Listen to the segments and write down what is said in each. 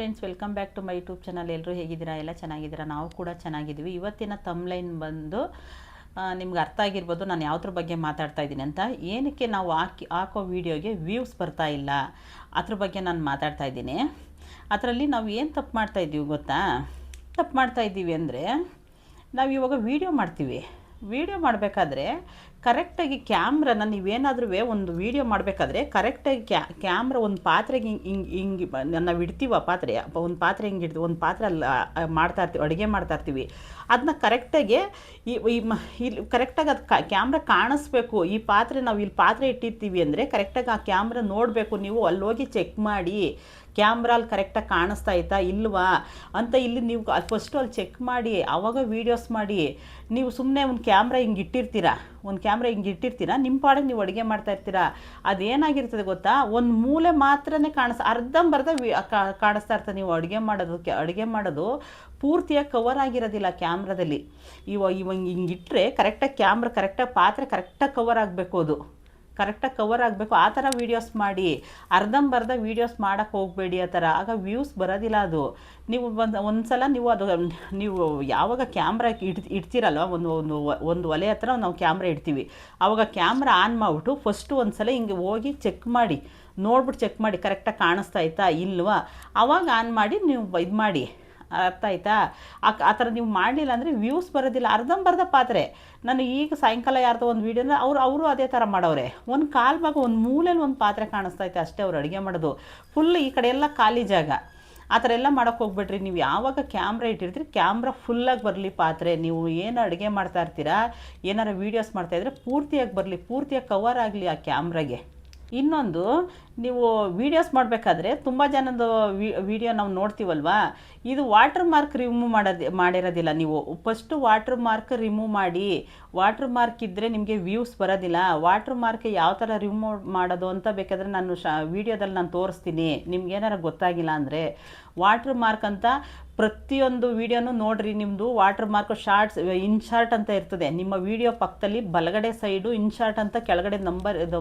Friends, welcome back to my YouTube channel. ಎಲ್ಲರೂ ಹೇಗಿದ್ದೀರಾ? ಎಲ್ಲ ಚೆನ್ನಾಗಿದ್ದೀರಾ? ನಾವು ಕೂಡ ಚೆನ್ನಾಗಿದ್ದೀವಿ. ಇವತ್ತಿನ ತಮ್ಲೈನ್ ಬಂದು ನಿಮ್ಗೆ ಅರ್ಥ ಆಗಿರ್ಬೋದು ನಾನು ಯಾವುದ್ರ ಬಗ್ಗೆ ಮಾತಾಡ್ತಾ ಇದ್ದೀನಿ ಅಂತ. ಏನಕ್ಕೆ ನಾವು ಹಾಕೋ ವೀಡಿಯೋಗೆ ವ್ಯೂಸ್ ಬರ್ತಾ ಇಲ್ಲ ಅದ್ರ ಬಗ್ಗೆ ನಾನು ಮಾತಾಡ್ತಾ ಇದ್ದೀನಿ. ಅದರಲ್ಲಿ ನಾವು ಏನು ತಪ್ಪು ಮಾಡ್ತಾಯಿದ್ದೀವಿ ಗೊತ್ತಾ? ತಪ್ಪು ಮಾಡ್ತಾಯಿದ್ದೀವಿ ಅಂದರೆ, ನಾವು ಇವಾಗ ವೀಡಿಯೋ ಮಾಡ್ತೀವಿ. ವೀಡಿಯೋ ಮಾಡಬೇಕಾದ್ರೆ ಕರೆಕ್ಟಾಗಿ ಕ್ಯಾಮ್ರನ ನೀವೇನಾದ್ರೂ ಒಂದು ವೀಡಿಯೋ ಮಾಡಬೇಕಾದ್ರೆ ಕರೆಕ್ಟಾಗಿ ಕ್ಯಾಮ್ರ ಒಂದು ಪಾತ್ರೆಗೆ ಹಿಂಗೆ ನಾವು ಇಡ್ತೀವಿ. ಆ ಪಾತ್ರೆ ಒಂದು ಪಾತ್ರೆ ಹಿಂಗೆ ಇಡ್ತೀವಿ, ಒಂದು ಪಾತ್ರೆ ಅಲ್ಲಿ ಮಾಡ್ತಾಯಿರ್ತೀವಿ, ಅಡುಗೆ ಮಾಡ್ತಾಯಿರ್ತೀವಿ. ಅದನ್ನ ಕರೆಕ್ಟಾಗಿ ಇಲ್ಲಿ ಕರೆಕ್ಟಾಗಿ ಅದು ಕ್ಯಾಮ್ರ ಕಾಣಿಸ್ಬೇಕು. ಈ ಪಾತ್ರೆ ನಾವು ಇಲ್ಲಿ ಪಾತ್ರೆ ಇಟ್ಟಿರ್ತೀವಿ ಅಂದರೆ ಕರೆಕ್ಟಾಗಿ ಆ ಕ್ಯಾಮ್ರ ನೋಡಬೇಕು. ನೀವು ಅಲ್ಲಿ ಹೋಗಿ ಚೆಕ್ ಮಾಡಿ ಕ್ಯಾಮ್ರಾ ಅಲ್ಲಿ ಕರೆಕ್ಟಾಗಿ ಕಾಣಿಸ್ತಾ ಇತ್ತಾ ಇಲ್ವಾ ಅಂತ ಇಲ್ಲಿ ನೀವು ಫಸ್ಟು ಅಲ್ಲಿ ಚೆಕ್ ಮಾಡಿ ಆವಾಗ ವೀಡಿಯೋಸ್ ಮಾಡಿ. ನೀವು ಸುಮ್ಮನೆ ಒಂದು ಕ್ಯಾಮ್ರಾ ಹಿಂಗೆ ಇಟ್ಟಿರ್ತೀರ, ನಿಮ್ಮ ಪಾಡಿಗೆ ನೀವು ಅಡುಗೆ ಮಾಡ್ತಾ ಇರ್ತೀರಾ. ಅದೇನಾಗಿರ್ತದೆ ಗೊತ್ತಾ? ಒಂದು ಮೂಲೆ ಮಾತ್ರನೇ ಅರ್ಧಂಬರ್ಧ ಕಾಣಿಸ್ತಾ ಇರ್ತದೆ. ನೀವು ಅಡುಗೆ ಮಾಡೋದು ಪೂರ್ತಿಯಾಗಿ ಕವರ್ ಆಗಿರೋದಿಲ್ಲ ಕ್ಯಾಮ್ರಾದಲ್ಲಿ. ಇವಾಗ ಹಿಂಗಿಟ್ರೆ ಕರೆಕ್ಟಾಗಿ ಕ್ಯಾಮ್ರಾ ಕರೆಕ್ಟಾಗಿ ಪಾತ್ರೆ ಕರೆಕ್ಟಾಗಿ ಕವರ್ ಆಗಬೇಕು, ಅದು ಕರೆಕ್ಟಾಗಿ ಕವರ್ ಆಗಬೇಕು. ಆ ಥರ ವೀಡಿಯೋಸ್ ಮಾಡಿ. ಅರ್ಧಂಬರ್ಧ ವೀಡಿಯೋಸ್ ಮಾಡೋಕ್ಕೆ ಹೋಗಬೇಡಿ ಆ ಥರ, ಆಗ ವ್ಯೂಸ್ ಬರೋದಿಲ್ಲ. ಅದು ನೀವು ಒಂದು ಸಲ ನೀವು ಯಾವಾಗ ಕ್ಯಾಮ್ರಾ ಇಡ್ತೀರಲ್ವ, ಒಂದು ಒಲೆ ಹತ್ರ ನಾವು ಕ್ಯಾಮ್ರಾ ಇಡ್ತೀವಿ. ಆವಾಗ ಕ್ಯಾಮ್ರಾ ಆನ್ ಮಾಡಿಬಿಟ್ಟು ಫಸ್ಟು ಒಂದು ಸಲ ಹಿಂಗೆ ಹೋಗಿ ಚೆಕ್ ಮಾಡಿ, ನೋಡ್ಬಿಟ್ಟು ಚೆಕ್ ಮಾಡಿ ಕರೆಕ್ಟಾಗಿ ಕಾಣಿಸ್ತಾ ಇತ್ತಾ ಇಲ್ವಾ, ಆವಾಗ ಆನ್ ಮಾಡಿ ನೀವು ಇದು ಮಾಡಿ. ಅರ್ಥ ಆಯ್ತಾ? ಆ ಥರ ನೀವು ಮಾಡಲಿಲ್ಲ ಅಂದರೆ ವ್ಯೂಸ್ ಬರೋದಿಲ್ಲ. ಅರ್ಧಂಬರ್ಧ ಪಾತ್ರೆ. ನಾನು ಈಗ ಸಾಯಂಕಾಲ ಯಾರ್ದೋ ಒಂದು ವೀಡಿಯೋನ ಅವರು ಅದೇ ಥರ ಮಾಡವ್ರೆ. ಒಂದು ಕಾಲು ಭಾಗ ಒಂದು ಮೂಲೆಯಲ್ಲಿ ಒಂದು ಪಾತ್ರೆ ಕಾಣಿಸ್ತೈತೆ ಅಷ್ಟೇ ಅವ್ರು ಅಡುಗೆ ಮಾಡೋದು. ಫುಲ್ ಈ ಕಡೆ ಎಲ್ಲ ಖಾಲಿ ಜಾಗ. ಆ ಥರ ಎಲ್ಲ ಮಾಡೋಕ್ಕೆ ಹೋಗ್ಬಿಟ್ರಿ. ನೀವು ಯಾವಾಗ ಕ್ಯಾಮ್ರಾ ಇಟ್ಟಿರ್ತೀರಿ ಕ್ಯಾಮ್ರಾ ಫುಲ್ಲಾಗಿ ಬರಲಿ ಪಾತ್ರೆ. ನೀವು ಏನು ಅಡುಗೆ ಮಾಡ್ತಾ ಇರ್ತೀರಾ, ಏನಾರು ವೀಡಿಯೋಸ್ ಮಾಡ್ತಾಯಿದ್ರೆ ಪೂರ್ತಿಯಾಗಿ ಬರಲಿ, ಪೂರ್ತಿಯಾಗಿ ಕವರ್ ಆಗಲಿ ಆ ಕ್ಯಾಮ್ರಾಗೆ. ಇನ್ನೊಂದು, ನೀವು ವೀಡಿಯೋಸ್ ಮಾಡಬೇಕಾದ್ರೆ ತುಂಬ ಜನದ ವೀಡಿಯೋ ನಾವು ನೋಡ್ತೀವಲ್ವಾ, ಇದು ವಾಟರ್ ಮಾರ್ಕ್ ರಿಮೂವ್ ಮಾಡಿರೋದಿಲ್ಲ. ನೀವು ಫಸ್ಟು ವಾಟರ್ ಮಾರ್ಕ್ ರಿಮೂವ್ ಮಾಡಿ. ವಾಟರ್ ಮಾರ್ಕ್ ಇದ್ದರೆ ನಿಮಗೆ ವ್ಯೂಸ್ ಬರೋದಿಲ್ಲ. ವಾಟರ್ ಮಾರ್ಕ್ ಯಾವ ಥರ ರಿಮೂವ್ ಮಾಡೋದು ಅಂತ ಬೇಕಾದರೆ ನಾನು ವೀಡಿಯೋದಲ್ಲಿ ನಾನು ತೋರಿಸ್ತೀನಿ. ನಿಮ್ಗೇನಾರು ಗೊತ್ತಾಗಿಲ್ಲ ಅಂದರೆ ವಾಟರ್ ಮಾರ್ಕ್ ಅಂತ ಪ್ರತಿಯೊಂದು ವೀಡಿಯೋನು ನೋಡ್ರಿ. ನಿಮ್ಮದು ವಾಟರ್ ಮಾರ್ಕ್ ಶಾರ್ಟ್ಸ್ ಇನ್ಶಾರ್ಟ್ ಅಂತ ಇರ್ತದೆ. ನಿಮ್ಮ ವೀಡಿಯೋ ಪಕ್ಕದಲ್ಲಿ ಬಲಗಡೆ ಸೈಡು ಇನ್ಶಾರ್ಟ್ ಅಂತ ಕೆಳಗಡೆ ನಂಬರ್ ಇದು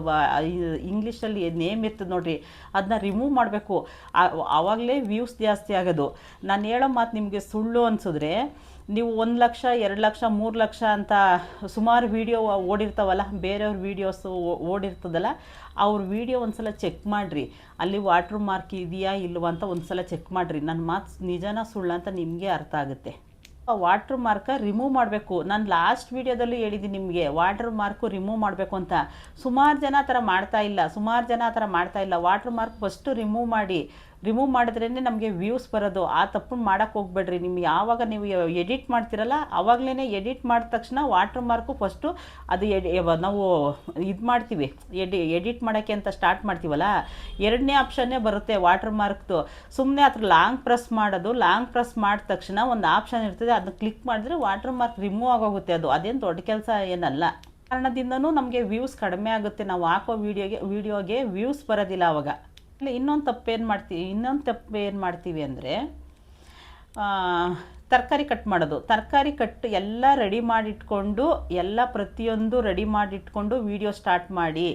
ಇಂಗ್ಲೀಷಲ್ಲಿ ನೇಮ್ ಇರ್ತದೆ ನೋಡ್ರಿ, ಅದನ್ನ ರಿಮೂವ್ ಮಾಡಬೇಕು. ಆವಾಗಲೇ ವ್ಯೂಸ್ ಜಾಸ್ತಿ ಆಗೋದು. ನಾನು ಹೇಳೋ ಮಾತು ನಿಮಗೆ ಸುಳ್ಳು ಅನಿಸಿದ್ರೆ, ನೀವು 1 ಲಕ್ಷ 2 ಲಕ್ಷ 3 ಲಕ್ಷ ಅಂತ ಸುಮಾರು ವೀಡಿಯೋ ಓಡಿರ್ತಾವಲ್ಲ, ಬೇರೆಯವ್ರ ವೀಡಿಯೋಸು ಓಡಿರ್ತದಲ್ಲ, ಅವ್ರ ವೀಡಿಯೋ ಒಂದು ಸಲ ಚೆಕ್ ಮಾಡಿರಿ. ಅಲ್ಲಿ ವಾಟ್ರ್ ಮಾರ್ಕ್ ಇದೆಯಾ ಇಲ್ವಾ ಅಂತ ಒಂದು ಸಲ ಚೆಕ್ ಮಾಡಿರಿ. ನನ್ನ ಮಾತು ನಿಜನ ಸುಳ್ಳು ಅಂತ ನಿಮಗೆ ಅರ್ಥ ಆಗುತ್ತೆ. ವಾಟ್ರ್ ಮಾರ್ಕ ರಿಮೂವ್ ಮಾಡಬೇಕು. ನಾನು ಲಾಸ್ಟ್ ವೀಡಿಯೋದಲ್ಲೂ ಹೇಳಿದ್ದೀನಿ ನಿಮಗೆ, ವಾಟ್ರ್ ಮಾರ್ಕು ರಿಮೂವ್ ಮಾಡಬೇಕು ಅಂತ. ಸುಮಾರು ಜನ ಆ ಥರ ಮಾಡ್ತಾ ಇಲ್ಲ. ವಾಟ್ರ್ ಮಾರ್ಕ್ ಫಸ್ಟು ರಿಮೂವ್ ಮಾಡಿ. ರಿಮೂವ್ ಮಾಡಿದ್ರೇ ನಮಗೆ ವ್ಯೂಸ್ ಬರೋದು. ಆ ತಪ್ಪನ್ನು ಮಾಡೋಕ್ಕೆ ಹೋಗ್ಬೇಡ್ರಿ. ನಿಮ್ಗೆ ಯಾವಾಗ ನೀವು ಎಡಿಟ್ ಮಾಡ್ತಿರಲ್ಲ ಆವಾಗಲೇ ಎಡಿಟ್ ಮಾಡಿದ ತಕ್ಷಣ ವಾಟ್ರ್ ಮಾರ್ಕು ಫಸ್ಟು ಅದು ನಾವು ಇದು ಮಾಡ್ತೀವಿ, ಎಡಿಟ್ ಮಾಡೋಕ್ಕೆ ಅಂತ ಸ್ಟಾರ್ಟ್ ಮಾಡ್ತೀವಲ್ಲ, ಎರಡನೇ ಆಪ್ಷನ್ನೇ ಬರುತ್ತೆ ವಾಟ್ರ್ ಮಾರ್ಕ್ದು. ಸುಮ್ಮನೆ ಹತ್ರ ಲಾಂಗ್ ಪ್ರೆಸ್ ಮಾಡೋದು. ಲಾಂಗ್ ಪ್ರೆಸ್ ಮಾಡಿದ ತಕ್ಷಣ ಒಂದು ಆಪ್ಷನ್ ಇರ್ತದೆ, ಅದನ್ನ ಕ್ಲಿಕ್ ಮಾಡಿದ್ರೆ ವಾಟ್ರ್ ಮಾರ್ಕ್ ರಿಮೂವ್ ಆಗೋಗುತ್ತೆ. ಅದೇನು ದೊಡ್ಡ ಕೆಲಸ ಏನಲ್ಲ. ಕಾರಣದಿಂದನೂ ನಮಗೆ ವ್ಯೂಸ್ ಕಡಿಮೆ ಆಗುತ್ತೆ. ನಾವು ಹಾಕೋ ವೀಡಿಯೋಗೆ ವ್ಯೂಸ್ ಬರೋದಿಲ್ಲ ಆವಾಗ. ಇನ್ನೊಂದು ತಪ್ಪು ಏನು ಮಾಡ್ತೀವಿ ಅಂದರೆ, ತರಕಾರಿ ಕಟ್ ಮಾಡೋದು. ತರಕಾರಿ ಕಟ್ ಎಲ್ಲ ರೆಡಿ ಮಾಡಿಟ್ಕೊಂಡು, ಪ್ರತಿಯೊಂದು ರೆಡಿ ಮಾಡಿಟ್ಕೊಂಡು ವೀಡಿಯೋ ಸ್ಟಾರ್ಟ್ ಮಾಡಿ.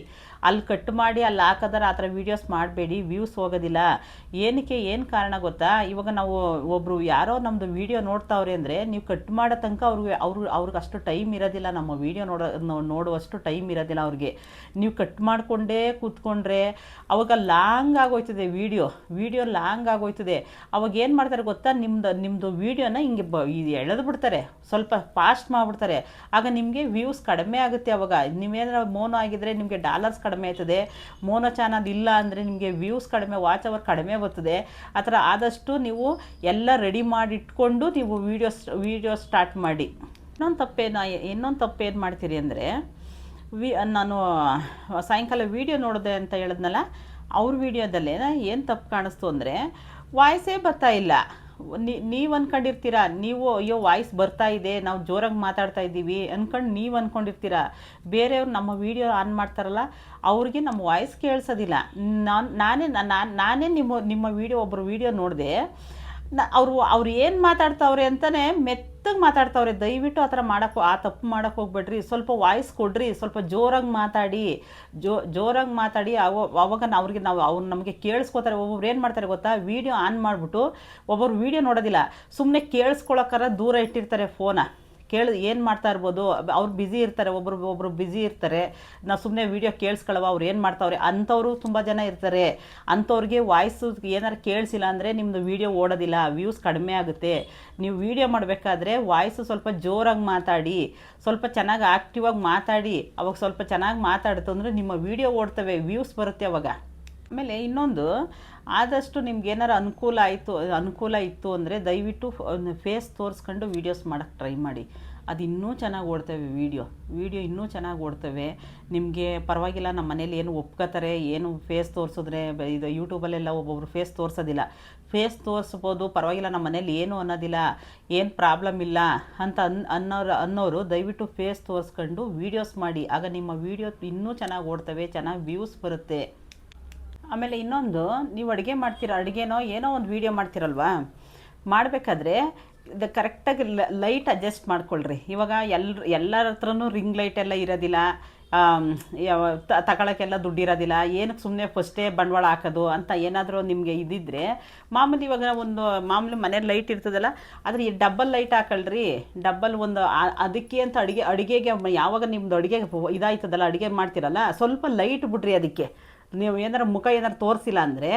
ಅಲ್ಲಿ ಕಟ್ ಮಾಡಿ ಅಲ್ಲಿ ಹಾಕೋದಾರ ಆ ಥರ ವೀಡಿಯೋಸ್ ಮಾಡಬೇಡಿ, ವ್ಯೂಸ್ ಹೋಗೋದಿಲ್ಲ. ಏನಕ್ಕೆ ಏನು ಕಾರಣ ಗೊತ್ತಾ? ಇವಾಗ ನಾವು ಒಬ್ಬರು ಯಾರೋ ನಮ್ಮದು ವೀಡಿಯೋ ನೋಡ್ತಾವ್ರೆ ಅಂದರೆ, ನೀವು ಕಟ್ ಮಾಡೋ ತನಕ ಅವ್ರಿಗೆ ಅಷ್ಟು ಟೈಮ್ ಇರೋದಿಲ್ಲ. ನಮ್ಮ ವೀಡಿಯೋ ನೋಡುವಷ್ಟು ಟೈಮ್ ಇರೋದಿಲ್ಲ ಅವ್ರಿಗೆ. ನೀವು ಕಟ್ ಮಾಡಿಕೊಂಡೇ ಕೂತ್ಕೊಂಡ್ರೆ ಅವಾಗ ಲಾಂಗ್ ಆಗೋಯ್ತದೆ ವೀಡಿಯೋ ಲಾಂಗ್ ಆಗೋಯ್ತದೆ. ಅವಾಗ ಏನು ಮಾಡ್ತಾರೆ ಗೊತ್ತಾ? ನಿಮ್ಮದು ವೀಡಿಯೋನ ಹಿಂಗೆ ಎಳೆದು ಬಿಡ್ತಾರೆ, ಸ್ವಲ್ಪ ಫಾಸ್ಟ್ ಮಾಡಿಬಿಡ್ತಾರೆ. ಆಗ ನಿಮಗೆ ವ್ಯೂಸ್ ಕಡಿಮೆ ಆಗುತ್ತೆ. ಅವಾಗ ನೀವೇನಾದ್ರು ಮೋನೋ ಆಗಿದ್ದರೆ ನಿಮಗೆ ಡಾಲರ್ಸ್ ಕಡಿಮೆ ಆಯ್ತದೆ. ಮೋನೋ ಚಾನಲ್ ಇಲ್ಲ ಅಂದರೆ ನಿಮಗೆ ವ್ಯೂಸ್ ಕಡಿಮೆ, ವಾಚ್ ಅವರ್ ಕಡಿಮೆ ಬರ್ತದೆ. ಆ ಥರ ಆದಷ್ಟು ನೀವು ಎಲ್ಲ ರೆಡಿ ಮಾಡಿಟ್ಕೊಂಡು ನೀವು ವೀಡಿಯೋ ಸ್ಟಾರ್ಟ್ ಮಾಡಿ. ಇನ್ನೊಂದು ತಪ್ಪೇನು ಮಾಡ್ತೀರಿ ಅಂದರೆ, ನಾನು ಸಾಯಂಕಾಲ ವೀಡಿಯೋ ನೋಡಿದೆ ಅಂತ ಹೇಳಿದ್ನಲ್ಲ, ಅವ್ರ ವೀಡಿಯೋದಲ್ಲೇ ಏನು ತಪ್ಪು ಕಾಣಿಸ್ತು ಅಂದರೆ, ವಾಯ್ಸೇ ಬರ್ತಾ ಇಲ್ಲ. ನೀವು ಅಂದ್ಕೊಂಡಿರ್ತೀರ, ಅಯ್ಯೋ ವಾಯ್ಸ್ ಬರ್ತಾ ಇದೆ, ನಾವು ಜೋರಾಗಿ ಮಾತಾಡ್ತಾ ಇದ್ದೀವಿ ಅಂದ್ಕೊಂಡು ನೀವು ಅಂದ್ಕೊಂಡಿರ್ತೀರ. ಬೇರೆಯವ್ರು ನಮ್ಮ ವೀಡಿಯೋ ಆನ್ ಮಾಡ್ತಾರಲ್ಲ, ಅವ್ರಿಗೆ ನಮ್ಮ ವಾಯ್ಸ್ ಕೇಳಿಸೋದಿಲ್ಲ. ನಾನೇ ನಿಮ್ಮ ಒಬ್ಬರು ವೀಡಿಯೋ ನೋಡಿದೆ. ಅವ್ರು ಏನು ಮಾತಾಡ್ತಾವ್ರೆ ಅಂತಲೇ ಮೆತ್ತಗೆ ಮಾತಾಡ್ತಾವ್ರೆ. ದಯವಿಟ್ಟು ಆ ಥರ ಆ ತಪ್ಪು ಮಾಡೋಕ್ಕೆ ಹೋಗ್ಬೇಡ್ರಿ. ಸ್ವಲ್ಪ ವಾಯ್ಸ್ ಕೊಡ್ರಿ, ಸ್ವಲ್ಪ ಜೋರಾಗಿ ಮಾತಾಡಿ, ಜೋರಾಗಿ ಮಾತಾಡಿ. ಅವಾಗ ಅವ್ರು ನಮಗೆ ಕೇಳಿಸ್ಕೋತಾರೆ. ಒಬ್ಬೊಬ್ರು ಏನು ಮಾಡ್ತಾರೆ ಗೊತ್ತಾ, ವೀಡಿಯೋ ಆನ್ ಮಾಡಿಬಿಟ್ಟು ಒಬ್ಬರು ವೀಡಿಯೋ ನೋಡೋದಿಲ್ಲ, ಸುಮ್ಮನೆ ಕೇಳಿಸ್ಕೊಳಕ್ಕಾರ ದೂರ ಇಟ್ಟಿರ್ತಾರೆ ಫೋನ. ಏನು ಮಾಡ್ತಾ ಇರ್ಬೋದು, ಅವ್ರು ಬ್ಯುಸಿ ಇರ್ತಾರೆ, ಒಬ್ರು ಬ್ಯುಸಿ ಇರ್ತಾರೆ. ನಾವು ಸುಮ್ಮನೆ ವೀಡಿಯೋ ಕೇಳಿಸ್ಕೊಳ್ಳವ ಅವ್ರು ಏನು ಮಾಡ್ತಾವ್ರೆ ಅಂಥವ್ರು ತುಂಬ ಜನ ಇರ್ತಾರೆ. ಅಂಥವ್ರಿಗೆ ವಾಯ್ಸು ಏನಾರು ಕೇಳಿಸಿಲ್ಲ ಅಂದರೆ ನಿಮ್ಮದು ವೀಡಿಯೋ ಓಡೋದಿಲ್ಲ, ವ್ಯೂಸ್ ಕಡಿಮೆ ಆಗುತ್ತೆ. ನೀವು ವೀಡಿಯೋ ಮಾಡಬೇಕಾದ್ರೆ ವಾಯ್ಸು ಸ್ವಲ್ಪ ಜೋರಾಗಿ ಮಾತಾಡಿ, ಸ್ವಲ್ಪ ಚೆನ್ನಾಗಿ ಆ್ಯಕ್ಟಿವ್ ಆಗಿ ಮಾತಾಡಿ. ಅವಾಗ ಸ್ವಲ್ಪ ಚೆನ್ನಾಗಿ ಮಾತಾಡ್ತು ಅಂದರೆ ನಿಮ್ಮ ವೀಡಿಯೋ ಓಡ್ತವೆ, ವ್ಯೂಸ್ ಬರುತ್ತೆ ಅವಾಗ. ಆಮೇಲೆ ಇನ್ನೊಂದು, ಆದಷ್ಟು ನಿಮ್ಗೆ ಏನಾರು ಅನುಕೂಲ ಇತ್ತು ಅಂದರೆ ದಯವಿಟ್ಟು ಫೇಸ್ ತೋರಿಸ್ಕೊಂಡು ವೀಡಿಯೋಸ್ ಮಾಡೋಕ್ಕೆ ಟ್ರೈ ಮಾಡಿ. ಅದು ಇನ್ನೂ ಚೆನ್ನಾಗಿ ಓಡ್ತವೆ ವೀಡಿಯೋ ಇನ್ನೂ ಚೆನ್ನಾಗಿ ಓಡ್ತವೆ. ನಿಮಗೆ ಪರವಾಗಿಲ್ಲ, ನಮ್ಮ ಮನೇಲಿ ಏನು ಒಪ್ಕೋತಾರೆ, ಏನು ಫೇಸ್ ತೋರಿಸಿದ್ರೆ ಇದು ಯೂಟ್ಯೂಬಲ್ಲೆಲ್ಲ ಒಬ್ಬೊಬ್ರು ಫೇಸ್ ತೋರಿಸೋದಿಲ್ಲ. ಫೇಸ್ ತೋರಿಸ್ಬೋದು, ಪರವಾಗಿಲ್ಲ, ನಮ್ಮ ಮನೇಲಿ ಏನು ಅನ್ನೋದಿಲ್ಲ, ಏನು ಪ್ರಾಬ್ಲಮ್ ಇಲ್ಲ ಅಂತ ಅನ್ನೋರು ದಯವಿಟ್ಟು ಫೇಸ್ ತೋರಿಸ್ಕೊಂಡು ವೀಡಿಯೋಸ್ ಮಾಡಿ. ಆಗ ನಿಮ್ಮ ವೀಡಿಯೋ ಇನ್ನೂ ಚೆನ್ನಾಗಿ ಓಡ್ತವೆ, ಚೆನ್ನಾಗಿ ವ್ಯೂಸ್ ಬರುತ್ತೆ. ಆಮೇಲೆ ಇನ್ನೊಂದು, ನೀವು ಅಡುಗೆನೋ ಏನೋ ಒಂದು ವೀಡಿಯೋ ಮಾಡ್ತಿರಲ್ವಾ, ಮಾಡಬೇಕಾದ್ರೆ ಕರೆಕ್ಟಾಗಿ ಲೈಟ್ ಅಡ್ಜಸ್ಟ್ ಮಾಡ್ಕೊಳ್ರಿ. ಇವಾಗ ಎಲ್ಲರ ಹತ್ರನೂ ರಿಂಗ್ ಲೈಟ್ ಎಲ್ಲ ಇರೋದಿಲ್ಲ, ತಗೊಳಕ್ಕೆಲ್ಲ ದುಡ್ಡಿರೋದಿಲ್ಲ. ಏನಕ್ಕೆ ಸುಮ್ಮನೆ ಫಸ್ಟೇ ಬಂಡವಾಳ ಹಾಕೋದು ಅಂತ ಏನಾದರೂ ನಿಮಗೆ ಇದ್ದಿದ್ರೆ, ಮಾಮೂಲಿ ಇವಾಗ ಮಾಮೂಲಿ ಮನೇಲಿ ಲೈಟ್ ಇರ್ತದಲ್ಲ, ಆದರೆ ಈ ಡಬ್ಬಲ್ ಲೈಟ್ ಹಾಕೊಳ್ರಿ. ಡಬ್ಬಲ್ ಒಂದು ಅದಕ್ಕೆ ಅಂತ ಅಡುಗೆಗೆ ಯಾವಾಗ ನಿಮ್ಮದು ಅಡುಗೆ ಇದಾಯ್ತದಲ್ಲ, ಅಡುಗೆ ಮಾಡ್ತಿರಲ್ಲ, ಸ್ವಲ್ಪ ಲೈಟ್ ಬಿಡ್ರಿ. ಅದಕ್ಕೆ ನೀವು ಏನಾರು ಮುಖ ಏನಾರು ತೋರಿಸಿಲ್ಲ ಅಂದರೆ,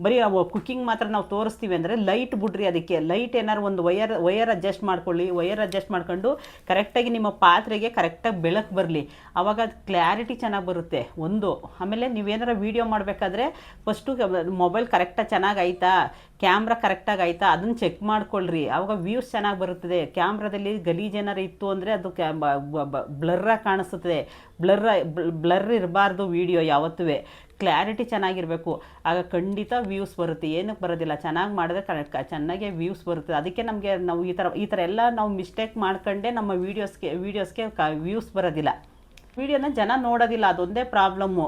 ಬರೀ ಕುಕ್ಕಿಂಗ್ ಮಾತ್ರ ನಾವು ತೋರಿಸ್ತೀವಿ ಅಂದರೆ ಲೈಟ್ ಬಿಡ್ರಿ. ಅದಕ್ಕೆ ಲೈಟ್ ಏನಾರು ಒಂದು ವಯರ್ ಅಡ್ಜಸ್ಟ್ ಮಾಡ್ಕೊಳ್ಳಿ. ವಯರ್ ಅಡ್ಜಸ್ಟ್ ಮಾಡ್ಕೊಂಡು ಕರೆಕ್ಟಾಗಿ ನಿಮ್ಮ ಪಾತ್ರೆಗೆ ಕರೆಕ್ಟಾಗಿ ಬೆಳಕು ಬರಲಿ, ಆವಾಗ ಅದು ಕ್ಲಾರಿಟಿ ಚೆನ್ನಾಗಿ ಬರುತ್ತೆ ಒಂದು. ಆಮೇಲೆ ನೀವೇನಾರು ವೀಡಿಯೋ ಮಾಡಬೇಕಾದ್ರೆ ಫಸ್ಟು ಮೊಬೈಲ್ ಕರೆಕ್ಟಾಗಿ ಚೆನ್ನಾಗಿ ಆಯಿತಾ, ಕ್ಯಾಮ್ರಾ ಕರೆಕ್ಟಾಗಿ ಆಯಿತಾ, ಅದನ್ನು ಚೆಕ್ ಮಾಡ್ಕೊಳ್ರಿ. ಆವಾಗ ವ್ಯೂಸ್ ಚೆನ್ನಾಗಿ ಬರುತ್ತದೆ. ಕ್ಯಾಮ್ರಾದಲ್ಲಿ ಗಲೀಜು ಏನಾರು ಇತ್ತು ಅಂದರೆ ಅದು ಬ್ಲರ್ರಾಗಿ ಕಾಣಿಸುತ್ತದೆ. ಬ್ಲರ್ ಇರಬಾರ್ದು ವೀಡಿಯೋ ಯಾವತ್ತೂ. ಕ್ಲಾರಿಟಿ ಚೆನ್ನಾಗಿರಬೇಕು, ಆಗ ಖಂಡಿತ ವ್ಯೂಸ್ ಬರುತ್ತೆ. ಏನಕ್ಕೆ ಬರೋದಿಲ್ಲ, ಚೆನ್ನಾಗಿ ಮಾಡಿದ್ರೆ ಚೆನ್ನಾಗೇ ವ್ಯೂಸ್ ಬರುತ್ತೆ. ಅದಕ್ಕೆ ನಮಗೆ ನಾವು ಈ ಥರ ಎಲ್ಲ ನಾವು ಮಿಸ್ಟೇಕ್ ಮಾಡ್ಕೊಂಡೇ ನಮ್ಮ ವೀಡಿಯೋಸ್ಗೆ ವ್ಯೂಸ್ ಬರೋದಿಲ್ಲ. ವೀಡಿಯೋನ ಜನ ನೋಡೋದಿಲ್ಲ, ಅದೊಂದೇ ಪ್ರಾಬ್ಲಮ್ಮು.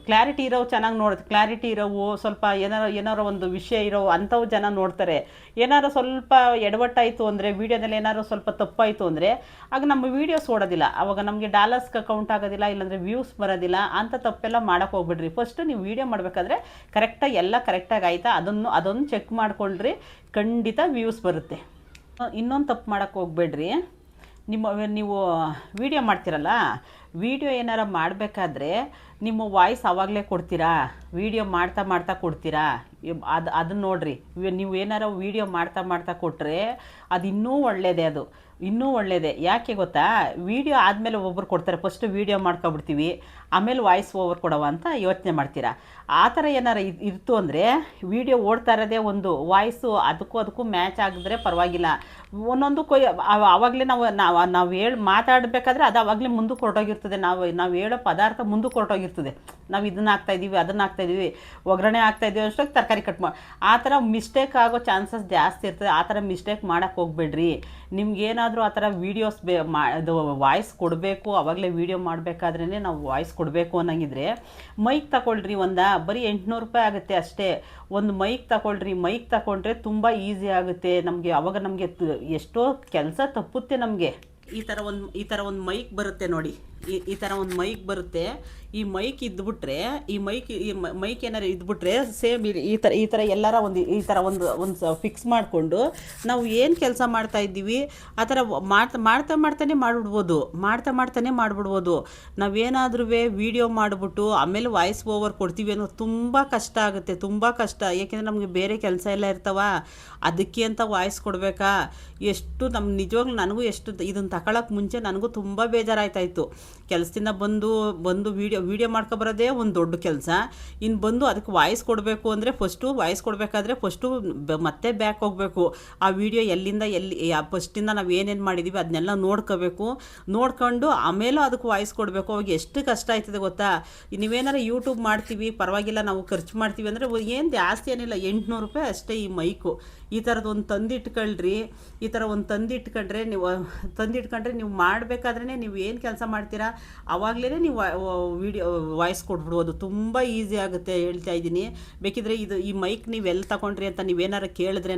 ಕ್ಲಾರಿಟಿ ಇರೋವು ಚೆನ್ನಾಗಿ ಕ್ಲಾರಿಟಿ ಇರೋವು, ಸ್ವಲ್ಪ ಏನಾರೋ ಒಂದು ವಿಷಯ ಇರೋವು ಅಂಥವು ಜನ ನೋಡ್ತಾರೆ. ಏನಾರು ಸ್ವಲ್ಪ ಎಡವಟ್ಟಾಯಿತು ಅಂದರೆ, ವೀಡಿಯೋದಲ್ಲಿ ಏನಾದ್ರು ಸ್ವಲ್ಪ ತಪ್ಪಾಯಿತು ಅಂದರೆ ಆಗ ನಮ್ಮ ವೀಡಿಯೋಸ್ ಓಡೋದಿಲ್ಲ. ಆವಾಗ ನಮಗೆ ಡಾಲರ್ಸ್ಗೆ ಕೌಂಟ್ ಆಗೋದಿಲ್ಲ, ಇಲ್ಲಾಂದರೆ ವ್ಯೂಸ್ ಬರೋದಿಲ್ಲ. ಅಂಥ ತಪ್ಪೆಲ್ಲ ಮಾಡೋಕ್ಕೆ ಹೋಗ್ಬಿಡ್ರಿ. ಫಸ್ಟು ನೀವು ವೀಡಿಯೋ ಮಾಡಬೇಕಾದ್ರೆ ಕರೆಕ್ಟಾಗಿ ಎಲ್ಲ ಕರೆಕ್ಟಾಗಿ ಆಯಿತಾ ಅದೊಂದು ಚೆಕ್ ಮಾಡ್ಕೊಂಡ್ರಿ, ಖಂಡಿತ ವ್ಯೂಸ್ ಬರುತ್ತೆ. ಇನ್ನೊಂದು ತಪ್ಪು ಮಾಡೋಕ್ಕೆ ಹೋಗ್ಬೇಡ್ರಿ. ನೀವು ವೀಡಿಯೋ ಮಾಡ್ತೀರಲ್ಲ, ವೀಡಿಯೋ ಏನಾರ ಮಾಡಬೇಕಾದ್ರೆ ನಿಮ್ಮ ವಾಯ್ಸ್ ಆವಾಗಲೇ ಕೊಡ್ತೀರಾ, ವೀಡಿಯೋ ಮಾಡ್ತಾ ಕೊಡ್ತೀರಾ, ಅದನ್ನ ನೋಡಿರಿ. ನೀವು ಏನಾರ ವೀಡಿಯೋ ಮಾಡ್ತಾ ಕೊಟ್ಟರೆ ಅದು ಇನ್ನೂ ಒಳ್ಳೆಯದೇ. ಯಾಕೆ ಗೊತ್ತಾ, ವೀಡಿಯೋ ಆದಮೇಲೆ ಒಬ್ಬರು ಕೊಡ್ತಾರೆ, ಫಸ್ಟು ವೀಡಿಯೋ ಮಾಡ್ಕೊಬಿಡ್ತೀವಿ, ಆಮೇಲೆ ವಾಯ್ಸ್ ಓವರ್ ಕೊಡವ ಅಂತ ಯೋಚನೆ ಮಾಡ್ತೀರಾ. ಆ ಥರ ಏನಾರು ಇರ್ತು ಅಂದರೆ ವೀಡಿಯೋ ಓಡ್ತಾ ಇರೋದೇ ಒಂದು, ವಾಯ್ಸು ಅದಕ್ಕೂ ಮ್ಯಾಚ್ ಆಗಿದ್ರೆ ಪರವಾಗಿಲ್ಲ. ಒಂದೊಂದಕ್ಕೂ ಆವಾಗಲೇ ನಾವು ಮಾತಾಡಬೇಕಾದ್ರೆ ಅದು ಆವಾಗಲೇ ಮುಂದಕ್ಕೆ ಹೊರಟೋಗಿರ್ತದೆ. ನಾವು ಹೇಳೋ ಪದಾರ್ಥ ಮುಂದಕ್ಕೆ ಹೊರಟೋಗಿರ್ತದೆ. ನಾವು ಇದನ್ನು ಹಾಕ್ತಾಯಿದ್ದೀವಿ, ಒಗ್ಗರಣೆ ಹಾಕ್ತಾಯಿದ್ದೀವಿ ಅಷ್ಟೊಂದು ತರಕಾರಿ ಕಟ್ ಮಾಡಿ, ಆ ಥರ ಮಿಸ್ಟೇಕ್ ಆಗೋ ಚಾನ್ಸಸ್ ಜಾಸ್ತಿ ಇರ್ತದೆ. ಆ ಥರ ಮಿಸ್ಟೇಕ್ ಮಾಡೋಕ್ಕೆ ಹೋಗ್ಬೇಡ್ರಿ. ನಿಮ್ಗೇನಾದರೂ ಆ ಥರ ವೀಡಿಯೋಸ್ ಅದು ವಾಯ್ಸ್ ಕೊಡಬೇಕು, ಆವಾಗಲೇ ವೀಡಿಯೋ ಮಾಡಬೇಕಾದ್ರೇ ನಾವು ವಾಯ್ಸ್ ಕೊಡಬೇಕು ಅನ್ನಂಗಿದ್ರೆ ಮೈಕ್ ತಗೊಳ್ರಿ. ಬರೀ 800 ರೂಪಾಯಿ ಆಗುತ್ತೆ ಅಷ್ಟೇ. ಒಂದು ಮೈಕ್ ತಗೊಳ್ರಿ. ಮೈಕ್ ತಗೊಂಡ್ರೆ ತುಂಬ ಈಸಿ ಆಗುತ್ತೆ ನಮಗೆ. ಆವಾಗ ನಮಗೆ ಎಷ್ಟೋ ಕೆಲಸ ತಪ್ಪುತ್ತೆ ನಮಗೆ. ಈ ಥರ ಒಂದು ಮೈಕ್ ಬರುತ್ತೆ ನೋಡಿ, ಈ ಥರ ಒಂದು ಮೈಕ್ ಬರುತ್ತೆ. ಈ ಮೈಕ್ ಇದ್ಬಿಟ್ರೆ, ಈ ಮೈಕ್ ಏನಾರು ಇದ್ಬಿಟ್ರೆ ಸೇಮ್ ಈ ಥರ ಎಲ್ಲರ ಒಂದು ಫಿಕ್ಸ್ ಮಾಡಿಕೊಂಡು ನಾವು ಏನು ಕೆಲಸ ಮಾಡ್ತಾ ಇದ್ದೀವಿ ಆ ಥರ ಮಾಡ್ತಾನೆ ಮಾಡಿಬಿಡ್ಬೋದು. ನಾವೇನಾದ್ರೂ ವೀಡಿಯೋ ಮಾಡಿಬಿಟ್ಟು ಆಮೇಲೆ ವಾಯ್ಸ್ ಓವರ್ ಕೊಡ್ತೀವಿ ಅನ್ನೋ ತುಂಬ ಕಷ್ಟ ಆಗುತ್ತೆ, ತುಂಬ ಕಷ್ಟ. ಏಕೆಂದರೆ ನಮಗೆ ಬೇರೆ ಕೆಲಸ ಎಲ್ಲ ಇರ್ತಾವ, ಅದಕ್ಕೆ ಅಂತ ವಾಯ್ಸ್ ಕೊಡಬೇಕಾ? ಎಷ್ಟು ನಿಜವಾಗ್ಲೂ ನನಗೂ ಇದನ್ನು ತಗೊಳಕ್ಕೆ ಮುಂಚೆ ನನಗೂ ತುಂಬ ಬೇಜಾರಾಯ್ತಾಯಿತ್ತು. ಕೆಲಸದಿಂದ ಬಂದು ವೀಡಿಯೋ ಮಾಡ್ಕೊಬರೋದೇ ಒಂದು ದೊಡ್ಡ ಕೆಲಸ. ಇನ್ನು ಬಂದು ಅದಕ್ಕೆ ವಾಯ್ಸ್ ಕೊಡಬೇಕು ಅಂದರೆ ವಾಯ್ಸ್ ಕೊಡಬೇಕಾದ್ರೆ ಮತ್ತೆ ಬ್ಯಾಕ್ ಹೋಗಬೇಕು. ಆ ವಿಡಿಯೋ ಎಲ್ಲಿಂದ ಫಸ್ಟಿಂದ ನಾವು ಏನೇನು ಮಾಡಿದ್ದೀವಿ ಅದನ್ನೆಲ್ಲ ನೋಡ್ಕೊಂಡು ಆಮೇಲೂ ಅದಕ್ಕೆ ವಾಯ್ಸ್ ಕೊಡಬೇಕು. ಅವಾಗ ಎಷ್ಟು ಕಷ್ಟ ಆಯ್ತದೆ ಗೊತ್ತಾ? ನೀವೇನಾರು ಯೂಟ್ಯೂಬ್ ಮಾಡ್ತೀವಿ, ಪರವಾಗಿಲ್ಲ, ನಾವು ಖರ್ಚು ಮಾಡ್ತೀವಿ ಅಂದರೆ ಏನು ಜಾಸ್ತಿ ಏನಿಲ್ಲ, 800 ರೂಪಾಯಿ ಅಷ್ಟೇ ಈ ಮೈಕು. ಈ ಥರದ್ದು ಒಂದು ತಂದಿಟ್ಕೊಳ್ರಿ. ಈ ಥರ ಒಂದು ತಂದಿಟ್ಕೊಂಡ್ರೆ ನೀವು ಮಾಡಬೇಕಾದ್ರೆ ನೀವು ಏನು ಕೆಲಸ ಮಾಡ್ತೀರಾ ಆವಾಗಲೇ ನೀವು ವಿಡಿಯೋ ವಾಯ್ಸ್ ಕೊಟ್ಬಿಡ್ಬೋದು. ತುಂಬ ಈಸಿ ಆಗುತ್ತೆ ಹೇಳ್ತಾ ಇದ್ದೀನಿ. ಬೇಕಿದ್ರೆ ಈ ಮೈಕ್ ನೀವು ಎಲ್ಲಿ ತಗೊಂಡ್ರಿ ಅಂತ ನೀವೇನಾರು ಕೇಳಿದ್ರೆ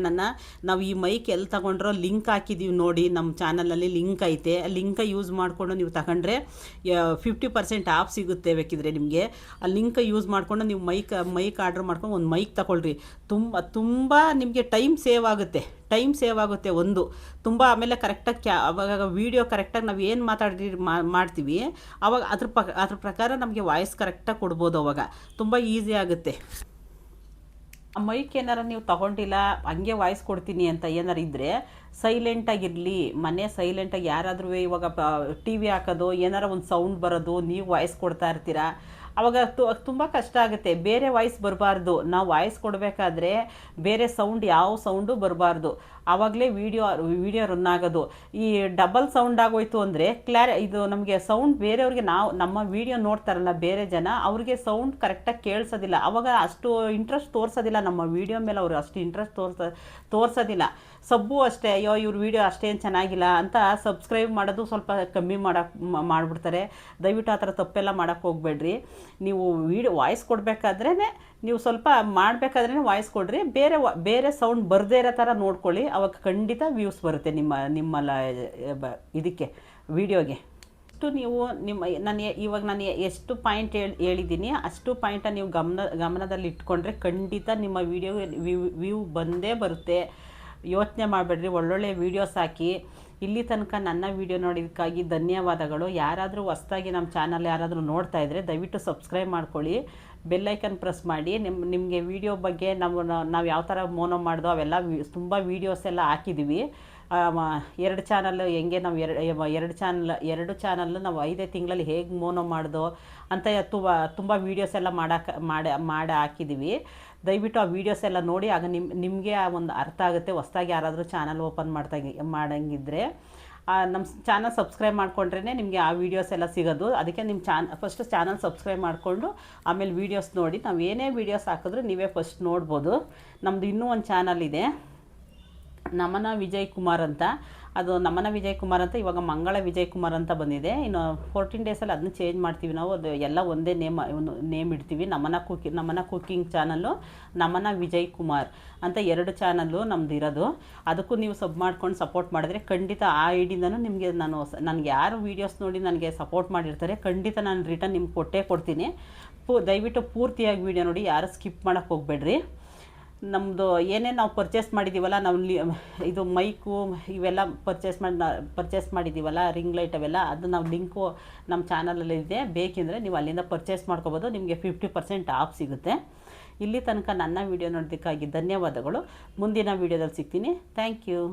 ನಾವು ಈ ಮೈಕ್ ಎಲ್ಲಿ ತಗೊಂಡ್ರೋ ಲಿಂಕ್ ಹಾಕಿದ್ದೀವಿ ನೋಡಿ, ನಮ್ಮ ಚಾನಲಲ್ಲಿ ಲಿಂಕ್ ಐತೆ. ಲಿಂಕ್ ಯೂಸ್ ಮಾಡಿಕೊಂಡು ನೀವು ತಗೊಂಡ್ರೆ 50% ಆಫ್ ಸಿಗುತ್ತೆ. ಬೇಕಿದ್ರೆ ನಿಮಗೆ ಆ ಲಿಂಕ್ ಯೂಸ್ ಮಾಡಿಕೊಂಡು ನೀವು ಮೈಕ್ ಆರ್ಡ್ರ್ ಮಾಡ್ಕೊಂಡು ಒಂದು ಮೈಕ್ ತಗೊಳ್ರಿ. ತುಂಬ ನಿಮಗೆ ಟೈಮ್ ಸೇವ್ ಆಗುತ್ತೆ ಒಂದು ತುಂಬ. ಆಮೇಲೆ ಕರೆಕ್ಟಾಗಿ ಅವಾಗ ವೀಡಿಯೋ ಕರೆಕ್ಟಾಗಿ ನಾವು ಏನು ಮಾಡ್ತೀವಿ ಅವಾಗ ಅದ್ರ ಪ್ರಕಾರ ನಮಗೆ ವಾಯ್ಸ್ ಕರೆಕ್ಟಾಗಿ ಕೊಡ್ಬೋದು. ಅವಾಗ ತುಂಬ ಈಸಿ ಆಗುತ್ತೆ. ಆ ಮೈಕ್ ಏನಾರು ನೀವು ತಗೊಂಡಿಲ್ಲ ಹಂಗೆ ವಾಯ್ಸ್ ಕೊಡ್ತೀನಿ ಅಂತ ಏನಾರು ಇದ್ದರೆ ಸೈಲೆಂಟಾಗಿರಲಿ, ಮನೆ ಸೈಲೆಂಟಾಗಿ. ಯಾರಾದರೂ ಇವಾಗ ಟಿ ವಿ ಹಾಕೋದು ಏನಾರು ಒಂದು ಸೌಂಡ್ ಬರೋದು, ನೀವು ವಾಯ್ಸ್ ಕೊಡ್ತಾ ಇರ್ತೀರಾ, ಅವಾಗ ತುಂಬ ಕಷ್ಟ ಆಗುತ್ತೆ. ಬೇರೆ ವಾಯ್ಸ್ ಬರಬಾರ್ದು. ನಾವು ವಾಯ್ಸ್ ಕೊಡಬೇಕಾದ್ರೆ ಬೇರೆ ಸೌಂಡ್ ಯಾವ ಸೌಂಡು ಬರಬಾರ್ದು. ಆವಾಗಲೇ ವಿಡಿಯೋ ರನ್ ಆಗೋದು. ಈ ಡಬಲ್ ಸೌಂಡ್ ಆಗೋಯ್ತು ಅಂದರೆ ಇದು ನಮಗೆ ಸೌಂಡ್ ಬೇರೆಯವ್ರಿಗೆ, ನಮ್ಮ ವಿಡಿಯೋ ನೋಡ್ತಾರಲ್ಲ ಬೇರೆ ಜನ, ಅವ್ರಿಗೆ ಸೌಂಡ್ ಕರೆಕ್ಟಾಗಿ ಕೇಳಿಸೋದಿಲ್ಲ. ಅವಾಗ ಅಷ್ಟು ಇಂಟ್ರೆಸ್ಟ್ ತೋರಿಸೋದಿಲ್ಲ ನಮ್ಮ ವಿಡಿಯೋ ಮೇಲೆ. ಅವರು ಅಷ್ಟು ಇಂಟ್ರೆಸ್ಟ್ ತೋರಿಸೋದಿಲ್ಲ. ಸಬ್ಬು ಅಷ್ಟೇ, ಅಯ್ಯೋ ಇವ್ರ ವಿಡಿಯೋ ಅಷ್ಟೇನು ಚೆನ್ನಾಗಿಲ್ಲ ಅಂತ ಸಬ್ಸ್ಕ್ರೈಬ್ ಮಾಡೋದು ಸ್ವಲ್ಪ ಕಮ್ಮಿ ಮಾಡಿಬಿಡ್ತಾರೆ. ದಯವಿಟ್ಟು ಆ ಥರ ತಪ್ಪೆಲ್ಲ ಮಾಡೋಕ್ಕೆ ಹೋಗಬೇಡ್ರಿ. ನೀವು ವಾಯ್ಸ್ ಕೊಡಬೇಕಾದ್ರೇ ನೀವು ಸ್ವಲ್ಪ ಮಾಡಬೇಕಾದ್ರೇ ವಾಯ್ಸ್ ಕೊಡ್ರಿ. ಬೇರೆ ಸೌಂಡ್ ಬರದೇ ಇರೋ ಥರ ನೋಡ್ಕೊಳ್ಳಿ. ಅವಾಗ ಖಂಡಿತ ವ್ಯೂಸ್ ಬರುತ್ತೆ ನಿಮ್ಮ ಇದಕ್ಕೆ ವಿಡಿಯೋಗೆ. ಅಷ್ಟು ನೀವು ಇವಾಗ ನಾನು ಎಷ್ಟು ಪಾಯಿಂಟ್ ಹೇಳಿದ್ದೀನಿ ಅಷ್ಟು ಪಾಯಿಂಟ ನೀವು ಗಮನದಲ್ಲಿ ಇಟ್ಕೊಂಡ್ರೆ ಖಂಡಿತ ನಿಮ್ಮ ವಿಡಿಯೋಗೆ ವ್ಯೂ ಬಂದೇ ಬರುತ್ತೆ. ಯೋಚನೆ ಮಾಡಬೇಡ್ರಿ, ಒಳ್ಳೊಳ್ಳೆ ವೀಡಿಯೋಸ್ ಹಾಕಿ. ಇಲ್ಲಿ ತನಕ ನನ್ನ ವಿಡಿಯೋ ನೋಡಿದ್ದಕ್ಕಾಗಿ ಧನ್ಯವಾದಗಳು. ಯಾರಾದರೂ ಹೊಸ್ದಾಗಿ ನಮ್ಮ ಚಾನಲ್ ಯಾರಾದರೂ ನೋಡ್ತಾ ಇದ್ದರೆ ದಯವಿಟ್ಟು ಸಬ್ಸ್ಕ್ರೈಬ್ ಮಾಡ್ಕೊಳ್ಳಿ, ಬೆಲ್ಲೈಕನ್ ಪ್ರೆಸ್ ಮಾಡಿ. ನಿಮಗೆ ವಿಡಿಯೋ ಬಗ್ಗೆ ನಾವು ಯಾವ ಥರ ಮೋನೋ ಮಾಡ್ದೋ ಅವೆಲ್ಲ ತುಂಬ ವೀಡಿಯೋಸ್ ಎಲ್ಲ ಹಾಕಿದ್ದೀವಿ. 2 ಚಾನಲ್ ಹೆಂಗೆ ನಾವು ಎರಡು ಚಾನಲ್ ನಾವು 5 ತಿಂಗಳಲ್ಲಿ ಹೇಗೆ ಮೋನೋ ಮಾಡ್ದೋ ಅಂತ ತುಂಬ ವೀಡಿಯೋಸ್ ಎಲ್ಲ ಮಾಡಿ ಹಾಕಿದ್ದೀವಿ. ದಯವಿಟ್ಟು ಆ ವೀಡಿಯೋಸ್ ಎಲ್ಲ ನೋಡಿ. ಆಗ ನಿಮಗೆ ಒಂದು ಅರ್ಥ ಆಗುತ್ತೆ. ಹೊಸ್ದಾಗಿ ಯಾರಾದರೂ ಚಾನಲ್ ಓಪನ್ ಮಾಡಂಗಿದ್ರೆ ನಮ್ಮ ಚಾನಲ್ ಸಬ್ಸ್ಕ್ರೈಬ್ ಮಾಡಿಕೊಂಡ್ರೇ ನಿಮಗೆ ಆ ವೀಡಿಯೋಸ್ ಎಲ್ಲ ಸಿಗೋದು. ಅದಕ್ಕೆ ನಿಮ್ಮ ಫಸ್ಟ್ ಚಾನಲ್ ಸಬ್ಸ್ಕ್ರೈಬ್ ಮಾಡಿಕೊಂಡು ಆಮೇಲೆ ವೀಡಿಯೋಸ್ ನೋಡಿ. ನಾವು ಏನೇ ವೀಡಿಯೋಸ್ ಹಾಕಿದ್ರೂ ನೀವೇ ಫಸ್ಟ್ ನೋಡ್ಬೋದು. ನಮ್ಮದು ಇನ್ನೂ ಒಂದು ಚಾನಲ್ ಇದೆ, ನಮನ ವಿಜಯ್ ಕುಮಾರ್ ಅಂತ. ಅದು ನಮನ ವಿಜಯ್ ಕುಮಾರ್ ಅಂತ ಇವಾಗ ಮಂಗಳ ವಿಜಯ್ ಕುಮಾರ್ ಅಂತ ಬಂದಿದೆ. ಇನ್ನು 14 ಡೇಸಲ್ಲಿ ಅದನ್ನ ಚೇಂಜ್ ಮಾಡ್ತೀವಿ ನಾವು. ಅದು ಎಲ್ಲ ಒಂದೇ ನೇಮ್ ಇಡ್ತೀವಿ. ನಮನ ಕುಕ್ಕಿಂಗ್ ಚಾನಲ್ಲು, ನಮನ ವಿಜಯ್ ಕುಮಾರ್ ಅಂತ 2 ಚಾನಲ್ಲು ನಮ್ದು ಇರೋದು. ಅದಕ್ಕೂ ನೀವು ಮಾಡ್ಕೊಂಡು ಸಪೋರ್ಟ್ ಮಾಡಿದ್ರೆ ಖಂಡಿತ ಆ ಐಡಿಯಿಂದನೂ ನಿಮಗೆ ನನಗೆ ಯಾರು ವೀಡಿಯೋಸ್ ನೋಡಿ ನನಗೆ ಸಪೋರ್ಟ್ ಮಾಡಿರ್ತಾರೆ ಖಂಡಿತ ನಾನು ರಿಟರ್ನ್ ನಿಮ್ಗೆ ಕೊಡ್ತೀನಿ. ದಯವಿಟ್ಟು ಪೂರ್ತಿಯಾಗಿ ವೀಡಿಯೋ ನೋಡಿ, ಯಾರು ಸ್ಕಿಪ್ ಮಾಡೋಕ್ಕೆ ಹೋಗಬೇಡ್ರಿ. ನಮ್ಮದು ಏನೇ ನಾವು ಪರ್ಚೇಸ್ ಮಾಡಿದ್ದೀವಲ್ಲ, ನಾವು ಇದು ಮೈಕು ಇವೆಲ್ಲ ಪರ್ಚೇಸ್ ಮಾಡಿದ್ದೀವಲ್ಲ, ರಿಂಗ್ ಲೈಟ್ ಅವೆಲ್ಲ, ಅದು ನಾವು ಲಿಂಕು ನಮ್ಮ ಚಾನಲಲ್ಲಿ ಇದೆ. ಬೇಕೆಂದರೆ ನೀವು ಅಲ್ಲಿಂದ ಪರ್ಚೇಸ್ ಮಾಡ್ಕೋಬೋದು. ನಿಮಗೆ 50% ಆಫ್ ಸಿಗುತ್ತೆ. ಇಲ್ಲಿ ತನಕ ನನ್ನ ವಿಡಿಯೋ ನೋಡೋದಕ್ಕಾಗಿ ಧನ್ಯವಾದಗಳು. ಮುಂದಿನ ವಿಡಿಯೋದಲ್ಲಿ ಸಿಗ್ತೀನಿ. Thank you.